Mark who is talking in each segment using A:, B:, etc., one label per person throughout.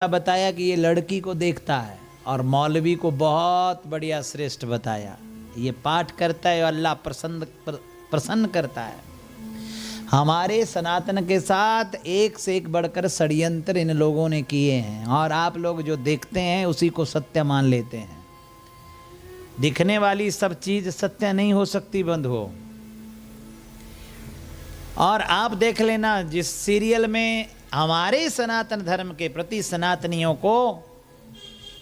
A: बताया कि ये लड़की को देखता है और मौलवी को बहुत बढ़िया श्रेष्ठ बताया, ये पाठ करता है अल्लाह प्रसन्न करता है। हमारे सनातन के साथ एक से एक बढ़कर षड्यंत्र इन लोगों ने किए हैं और आप लोग जो देखते हैं उसी को सत्य मान लेते हैं। दिखने वाली सब चीज सत्य नहीं हो सकती बंधुओं। और आप देख लेना, जिस सीरियल में हमारे सनातन धर्म के प्रति सनातनियों को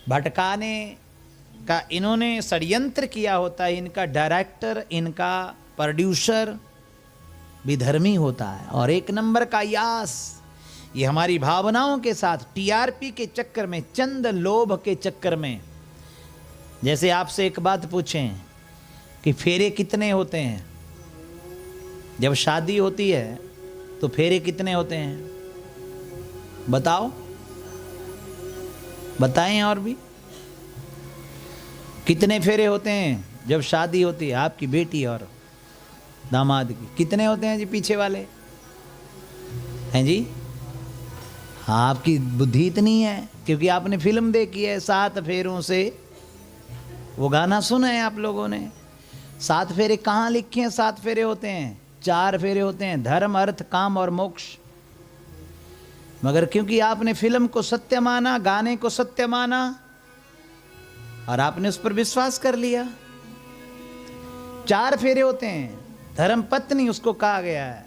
A: भटकाने का इन्होंने षड्यंत्र किया होता है, इनका डायरेक्टर, इनका प्रोड्यूसर विधर्मी होता है और एक नंबर का यास। ये हमारी भावनाओं के साथ टीआरपी के चक्कर में, चंद लोभ के चक्कर में। जैसे आपसे एक बात पूछें कि फेरे कितने होते हैं, जब शादी होती है तो फेरे कितने होते हैं बताओ, बताएं। और भी कितने फेरे होते हैं जब शादी होती है आपकी बेटी और दामाद की? कितने होते हैं जी पीछे वाले हैं जी? हाँ, आपकी बुद्धि इतनी है क्योंकि आपने फिल्म देखी है 7 फेरों से, वो गाना सुना है आप लोगों ने। 7 फेरे कहाँ लिखे हैं? 7 फेरे होते हैं, 4 फेरे होते हैं, धर्म अर्थ काम और मोक्ष। मगर क्योंकि आपने फिल्म को सत्य माना, गाने को सत्य माना और आपने उस पर विश्वास कर लिया। 4 फेरे होते हैं, धर्म पत्नी उसको कहा गया है।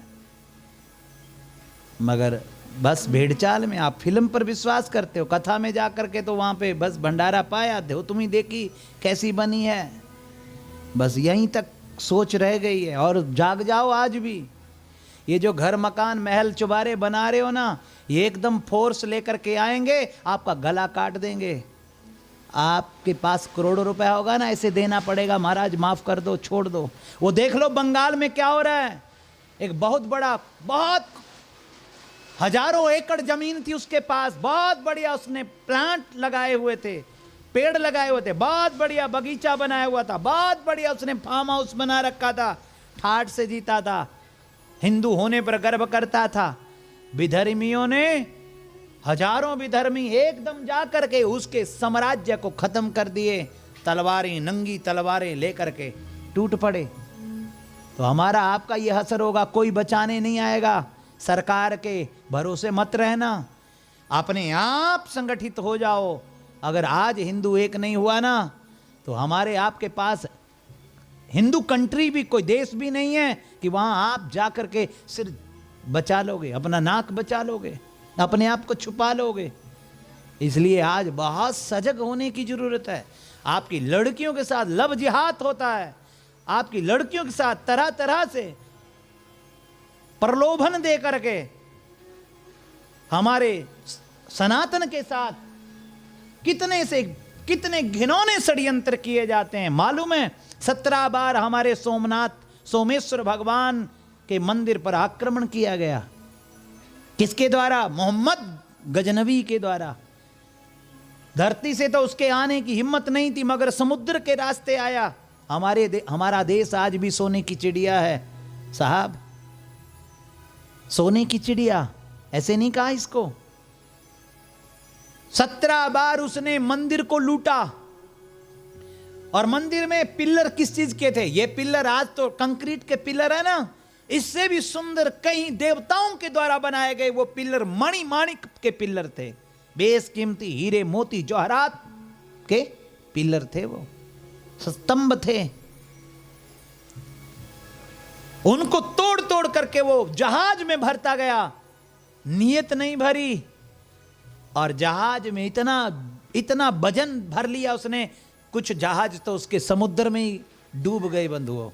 A: मगर बस भेड़चाल में आप फिल्म पर विश्वास करते हो, कथा में जाकर के तो वहां पे बस भंडारा पाया दो, तुम ही देखी कैसी बनी है, बस यहीं तक सोच रह गई है। और जाग जाओ आज भी, ये जो घर मकान महल चुबारे बना रहे हो ना, ये एकदम फोर्स लेकर के आएंगे, आपका गला काट देंगे। आपके पास करोड़ों रुपया होगा ना, ऐसे देना पड़ेगा, महाराज माफ कर दो, छोड़ दो। वो देख लो बंगाल में क्या हो रहा है। एक बहुत बड़ा, बहुत हजारों एकड़ जमीन थी उसके पास, बहुत बढ़िया उसने प्लांट लगाए हुए थे, पेड़ लगाए हुए थे, बहुत बढ़िया बगीचा बनाया हुआ था, बहुत बढ़िया उसने फार्म हाउस बना रखा था, ठाठ से जीता था, हिंदू होने पर गर्व करता था। विधर्मियों ने, हजारों विधर्मी एकदम जाकर के उसके साम्राज्य को खत्म कर दिए, तलवारें, नंगी तलवारें लेकर के टूट पड़े। तो हमारा आपका यह असर होगा, कोई बचाने नहीं आएगा। सरकार के भरोसे मत रहना, अपने आप संगठित हो जाओ। अगर आज हिंदू एक नहीं हुआ ना, तो हमारे आपके पास हिंदू कंट्री भी, कोई देश भी नहीं है कि वहां आप जाकर के सिर बचा लोगे, अपना नाक बचा लोगे, अपने आप को छुपा लोगे। इसलिए आज बहुत सजग होने की जरूरत है। आपकी लड़कियों के साथ लव जिहाद होता है, आपकी लड़कियों के साथ तरह तरह से प्रलोभन दे करके हमारे सनातन के साथ कितने से कितने घिनौने षड्यंत्र किए जाते हैं। मालूम है 17 बार हमारे सोमेश्वर भगवान के मंदिर पर आक्रमण किया गया। किसके द्वारा? मोहम्मद गजनवी के द्वारा। धरती से तो उसके आने की हिम्मत नहीं थी, मगर समुद्र के रास्ते आया। हमारा देश आज भी सोने की चिड़िया है साहब, सोने की चिड़िया, ऐसे नहीं कहा इसको। 17 बार उसने मंदिर को लूटा। और मंदिर में पिलर किस चीज के थे? ये पिलर आज तो कंक्रीट के पिलर है ना, इससे भी सुंदर कई देवताओं के द्वारा बनाए गए वो पिलर मणि माणिक के पिलर थे, बेशकीमती हीरे मोती जवाहरात के पिलर थे, वो स्तंभ थे। उनको तोड़ तोड़ करके वो जहाज में भरता गया, नियत नहीं भरी, और जहाज में इतना इतना वजन भर लिया उसने, कुछ जहाज तो उसके समुद्र में ही डूब गए बंधुओं।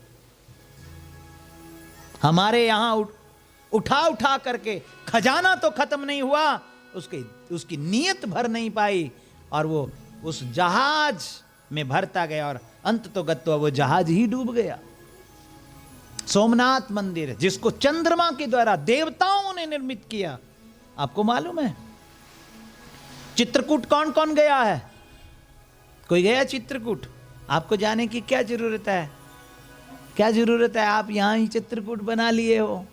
A: हमारे यहां उठा उठा करके खजाना तो खत्म नहीं हुआ, उसकी नीयत भर नहीं पाई, और वो उस जहाज में भरता गया और अंत तो गत्वा वो जहाज ही डूब गया। सोमनाथ मंदिर, जिसको चंद्रमा के द्वारा देवताओं ने निर्मित किया, आपको मालूम है? चित्रकूट कौन कौन गया है? कोई गया चित्रकूट? आपको जाने की क्या जरूरत है? क्या जरूरत है? आप यहां ही चित्रकूट बना लिए हो।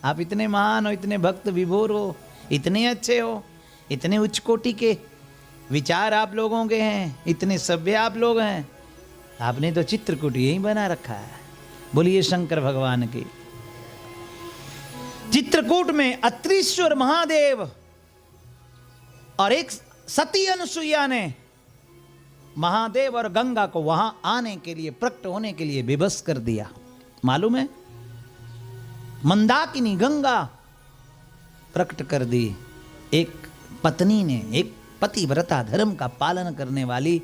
A: आप इतने महान हो, इतने भक्त विभोर हो, इतने अच्छे हो, इतने उच्च कोटि के विचार आप लोगों के हैं, इतने सभ्य आप लोग हैं, आपने तो चित्रकूट यही बना रखा है। बोलिए शंकर भगवान की। चित्रकूट में अत्रीश्वर महादेव और एक सती अनुसुईया ने महादेव और गंगा को वहां आने के लिए, प्रकट होने के लिए विवश कर दिया। मालूम है, मंदाकिनी गंगा प्रकट कर दी। एक पत्नी ने, एक पतिव्रता धर्म का पालन करने वाली